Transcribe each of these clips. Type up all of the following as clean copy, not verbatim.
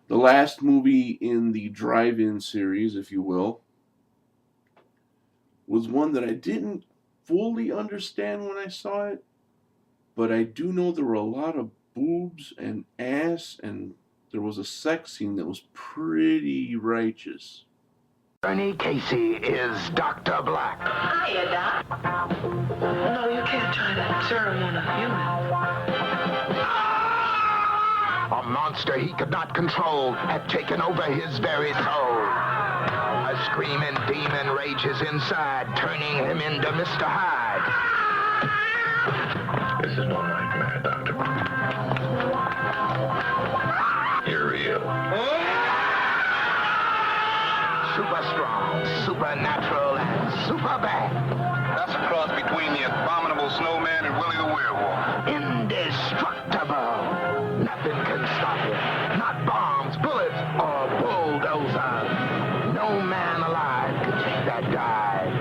The last movie in the drive-in series, if you will, was one that I didn't fully understand when I saw it, but I do know there were a lot of boobs and ass, and there was a sex scene that was pretty righteous. Bernie Casey is Dr. Black. Hiya, Doc. No, you can't try that serum on a human. A monster he could not control had taken over his very soul. A screaming demon rages inside, turning him into Mr. Hyde. This is no nightmare, Doctor. You're real. Super strong, supernatural, and super bad. That's a cross between the abominable snowman and Willie the werewolf. Indestructible. Nothing can stop him. Not bombs, bullets, or bulldozers. No man alive could take that dive.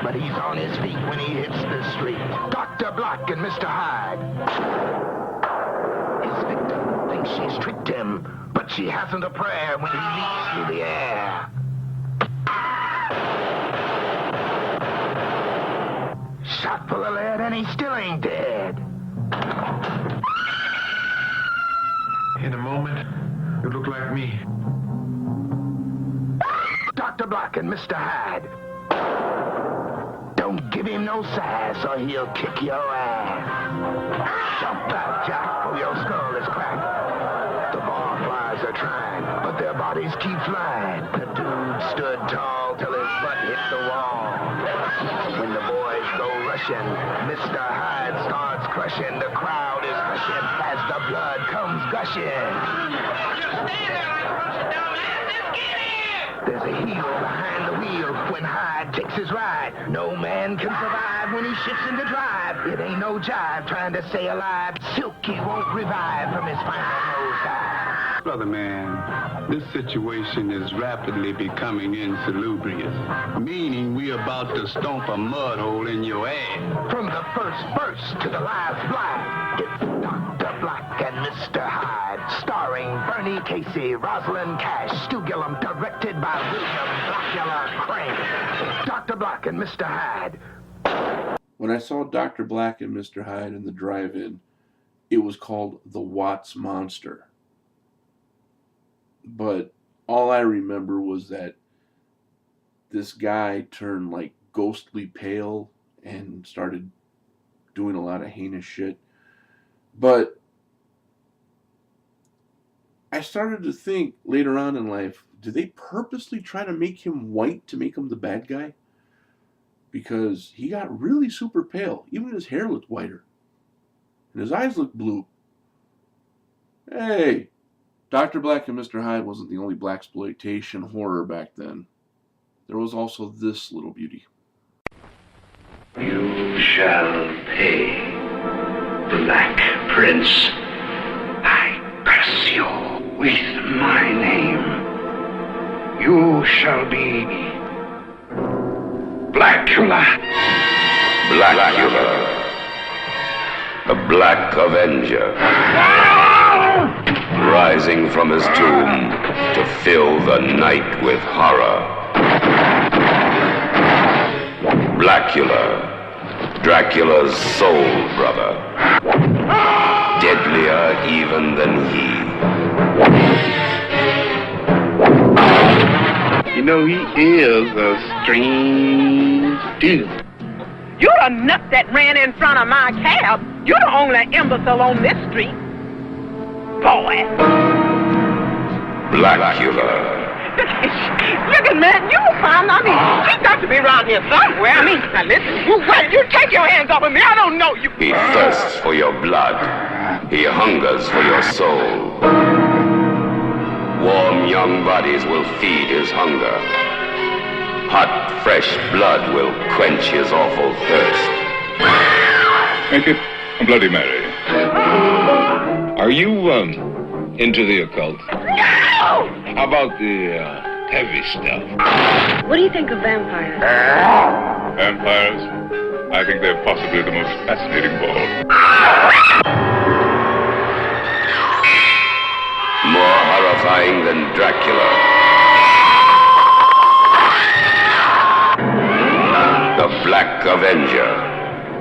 But he's on his feet when he hits the street. Dr. Black and Mr. Hyde. His victim thinks she's tricked him, but she hasn't a prayer when he leaps through the air. Shot full of lead and he still ain't dead. In a moment, you look like me. Dr. Black and Mr. Hyde. Don't give him no sass or he'll kick your ass. Jump back, Jack, for your skull is cracked. The barflies are trying, but their bodies keep flying. The dude stood tall till his butt hit the wall. When the boys go rushing, Mr. Hyde starts crushing. The crowd is hushing as the blood comes gushing. There's a heel behind the wheel when Hyde takes his ride. No man can survive when he shifts into drive. It ain't no jive trying to stay alive. Silky won't revive from his final nosedive. Brother man, this situation is rapidly becoming insalubrious, meaning we about to stomp a mud hole in your ass. From the first verse to the last black, it's Dr. Black and Mr. Hyde, starring Bernie Casey, Rosalind Cash, Stu Gillum, directed by William Blackula Crane. Dr. Black and Mr. Hyde. When I saw Dr. Black and Mr. Hyde in the drive-in, it was called The Watts Monster. But all I remember was that this guy turned like ghostly pale and started doing a lot of heinous shit. But I started to think later on in life, did they purposely try to make him white to make him the bad guy? Because he got really super pale. Even his hair looked whiter. And his eyes looked blue. Hey, Dr. Black and Mr. Hyde wasn't the only blaxploitation horror back then. There was also this little beauty. You shall pay, Black Prince. I curse you with my name. You shall be Blackula. Blackula, the Black Avenger, rising from his tomb to fill the night with horror. Blackula, Dracula's soul brother, deadlier even than he. You know, he is a strange dude. You're the nut that ran in front of my cab. You're the only imbecile on this street. Boy. Blackula. Look at man, you found, she's got to be around here somewhere. Now listen, you take your hands off of me. I don't know you. He thirsts for your blood. He hungers for your soul. Warm young bodies will feed his hunger. Hot, fresh blood will quench his awful thirst. Make it a Bloody Mary. Are you, into the occult? No! How about the, heavy stuff? What do you think of vampires? Vampires? I think they're possibly the most fascinating of all.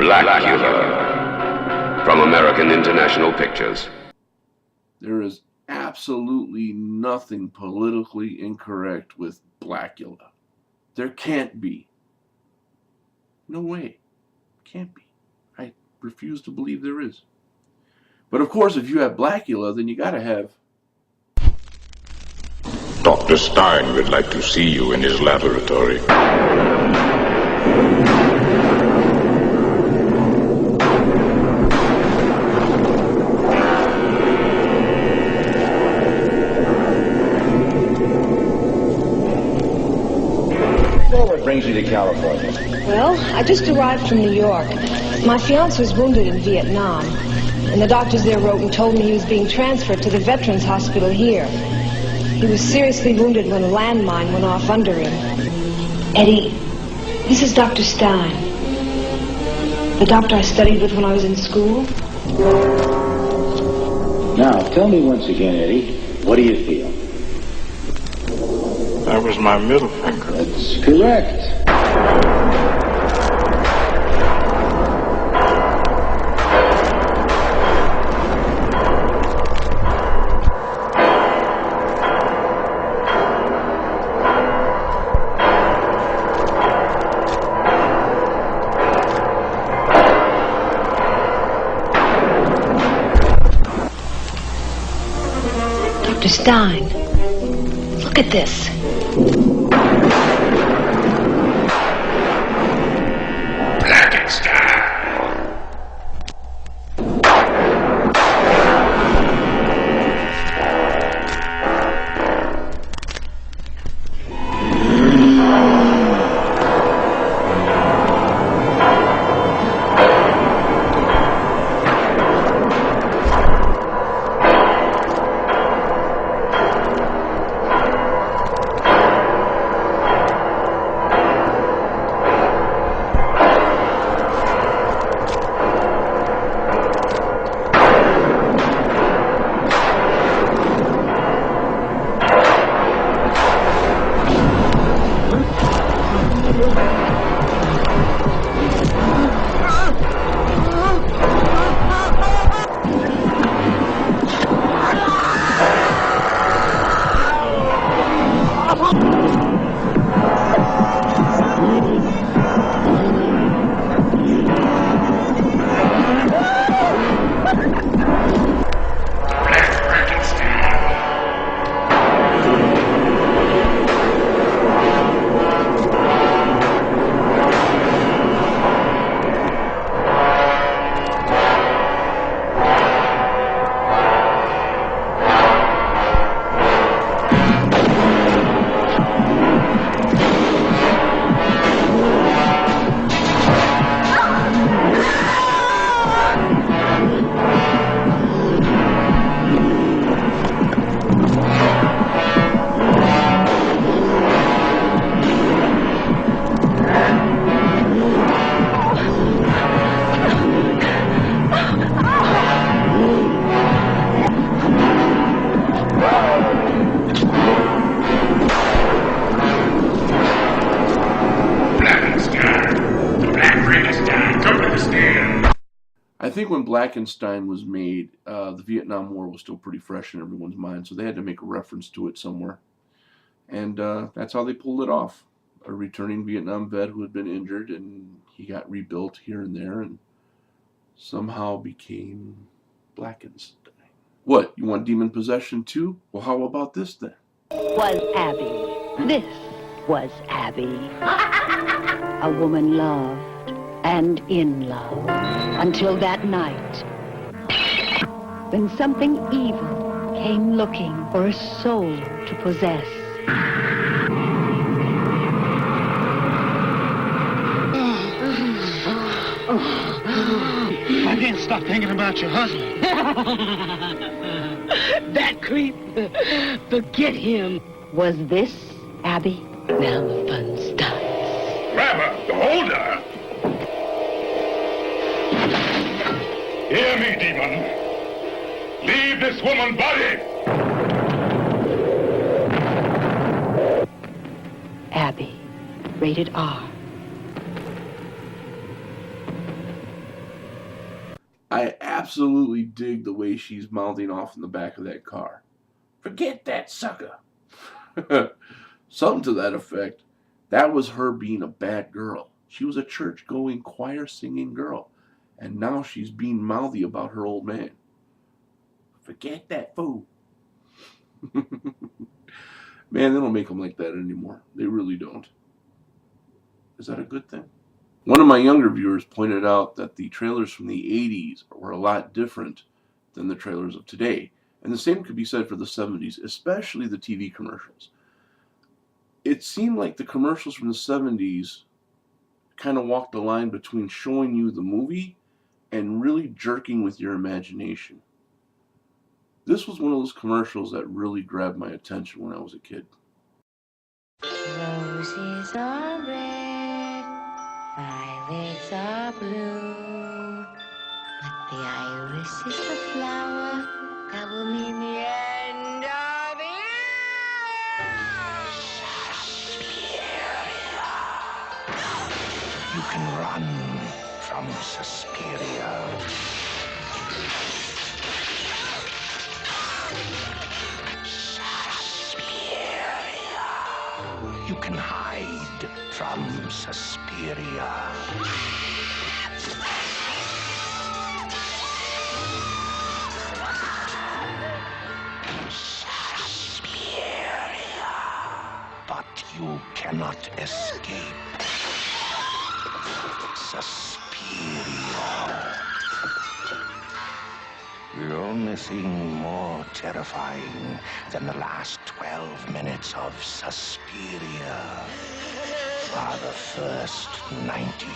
Blackula from American International Pictures. There is absolutely nothing politically incorrect with Blackula. There can't be. No way. Can't be. I refuse to believe there is. But of course, if you have Blackula, then you gotta have... Dr. Stein would like to see you in his laboratory. What brings you to California? Well, I just arrived from New York. My fiancé was wounded in Vietnam, and the doctors there wrote and told me he was being transferred to the Veterans Hospital here. He was seriously wounded when a landmine went off under him. Eddie, this is Dr. Stein. The doctor I studied with when I was in school. Now, tell me once again, Eddie, what do you feel? That was my middle finger. That's correct. Dr. Stein, look at this. I think when Blackenstein was made, the Vietnam War was still pretty fresh in everyone's mind, so they had to make a reference to it somewhere. And that's how they pulled it off. A returning Vietnam vet who had been injured, and he got rebuilt here and there, and somehow became Blackenstein. What, you want demon possession too? Well, how about this then? Was Abby. This was Abby. A woman loved and in love until that night when something evil came looking for a soul to possess. I can't stop thinking about your husband. That creep, forget him. Was this Abby? Now the fun starts. Grab her, hold her. Hear me, demon. Leave this woman's body. Abby, rated R. I absolutely dig the way she's mouthing off in the back of that car. Forget that sucker. Something to that effect. That was her being a bad girl. She was a church-going, choir-singing girl. And now she's being mouthy about her old man. Forget that fool. Man, they don't make them like that anymore. They really don't. Is that a good thing? One of my younger viewers pointed out that the trailers from the 80s were a lot different than the trailers of today. And the same could be said for the 70s, especially the TV commercials. It seemed like the commercials from the 70s kind of walked the line between showing you the movie and really jerking with your imagination. This was one of those commercials that really grabbed my attention when I was a kid. Roses are red, violets are blue, but the iris is the flower that will mean the end of the Suspiria. You can run from Suspiria. You can hide from Suspiria. Suspiria. But you cannot escape Suspiria. The only thing more terrifying than the last 12 minutes of Suspiria are the first 92.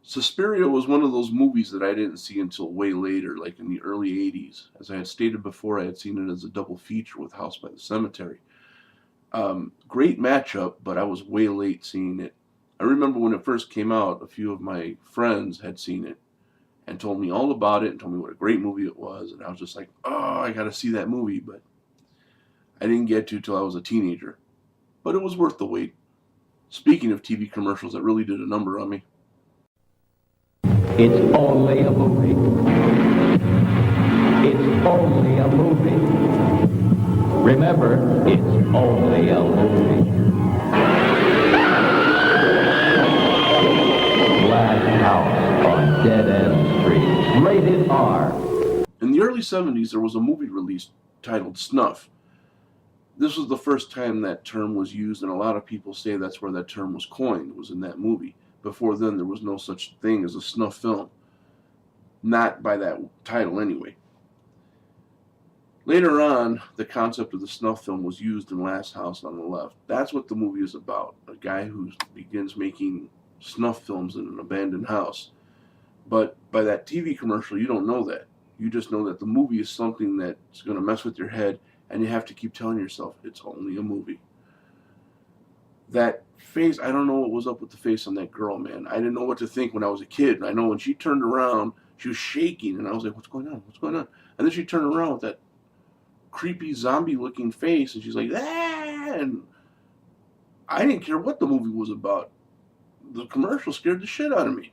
Suspiria was one of those movies that I didn't see until way later, like in the early 80s. As I had stated before, I had seen it as a double feature with House by the Cemetery. Great matchup, but I was way late seeing it. I remember when it first came out, a few of my friends had seen it and told me all about it and told me what a great movie it was. And I was just like, oh, I got to see that movie. But I didn't get to till I was a teenager. But it was worth the wait. Speaking of TV commercials that really did a number on me. It's only a movie. It's only a movie. Remember, it's only a movie. House on Dead End Street. Rated R. In the early 70s, there was a movie released titled Snuff. This was the first time that term was used, and a lot of people say that's where that term was coined, was in that movie. Before then, there was no such thing as a snuff film. Not by that title, anyway. Later on, the concept of the snuff film was used in Last House on the Left. That's what the movie is about. A guy who begins making snuff films in an abandoned house. But by that TV commercial, you don't know that. You just know that the movie is something that's going to mess with your head, and you have to keep telling yourself, it's only a movie. That face, I don't know what was up with the face on that girl, man. I didn't know what to think when I was a kid. And I know when she turned around, she was shaking, and I was like, what's going on? What's going on? And then she turned around with that creepy zombie-looking face, and she's like, ah! And I didn't care what the movie was about. The commercial scared the shit out of me.